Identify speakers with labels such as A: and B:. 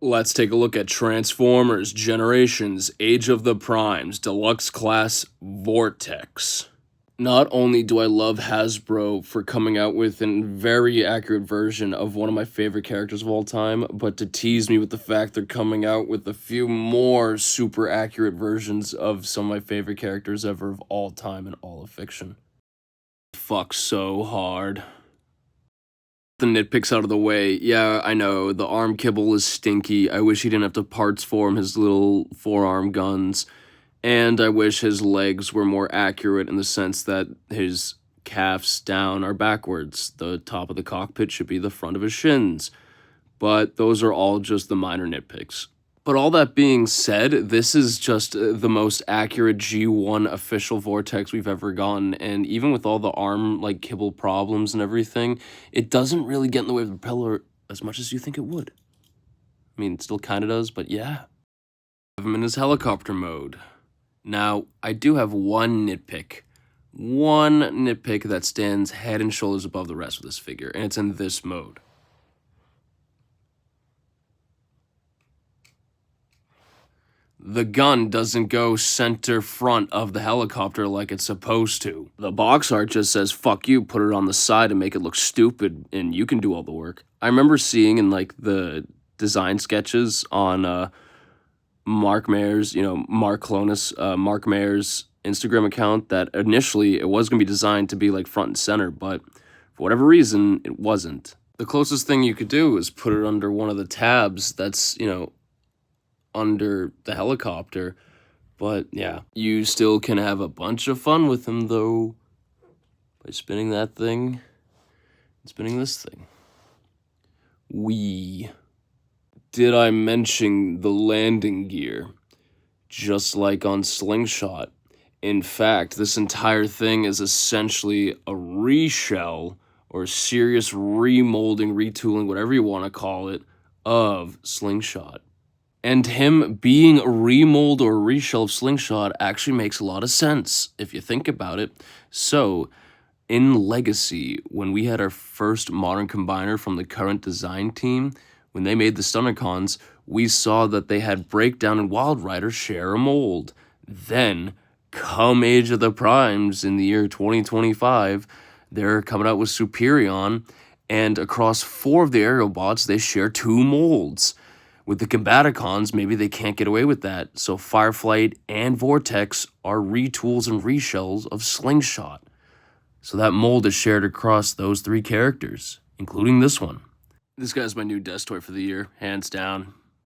A: Let's take a look at Transformers Generations Age of the Primes Deluxe Class Vortex. Not only do I love Hasbro for coming out with a very accurate version of one of my favorite characters of all time, but to tease me with the fact they're coming out with a few more super accurate versions of some of my favorite characters ever of all time in all of fiction. Fuck so hard. The nitpicks out of the way, yeah, I know, the arm kibble is stinky. I wish he didn't have to parts form his little forearm guns. And I wish his legs were more accurate in the sense that his calves down are backwards. The top of the cockpit should be the front of his shins. But those are all just the minor nitpicks. But all that being said, this is just the most accurate G1 official Vortex we've ever gotten, and even with all the arm, kibble problems and everything, it doesn't really get in the way of the propeller as much as you think it would. I mean, it still kinda does, but yeah. Have him in his helicopter mode. Now, I do have one nitpick that stands head and shoulders above the rest of this figure, and it's in this mode. The gun doesn't go center front of the helicopter like it's supposed to. The box art just says, fuck you, put it on the side and make it look stupid, and you can do all the work. I remember seeing in, the design sketches on, Mark Mayer's, Mark Clonis, Mark Mayer's Instagram account that initially it was going to be designed to be, front and center, but for whatever reason, it wasn't. The closest thing you could do is put it under one of the tabs that's, under the helicopter, but yeah, you still can have a bunch of fun with him though by spinning that thing and spinning this thing. Did I mention the landing gear? Just like on Slingshot. In fact, this entire thing is essentially a reshell or serious remolding, retooling, whatever you want to call it, of Slingshot. And him being a remold or a reshell of Slingshot actually makes a lot of sense, if you think about it. So, in Legacy, when we had our first modern combiner from the current design team, when they made the Stunnercons, we saw that they had Breakdown and Wild Rider share a mold. Then, come Age of the Primes in the year 2025, they're coming out with Superion, and across 4 of the Aerobots, they share 2 molds. With the Combaticons, maybe they can't get away with that, so Fireflight and Vortex are retools and reshells of Slingshot. So that mold is shared across those 3 characters, including this one. This guy's my new desk toy for the year, hands down.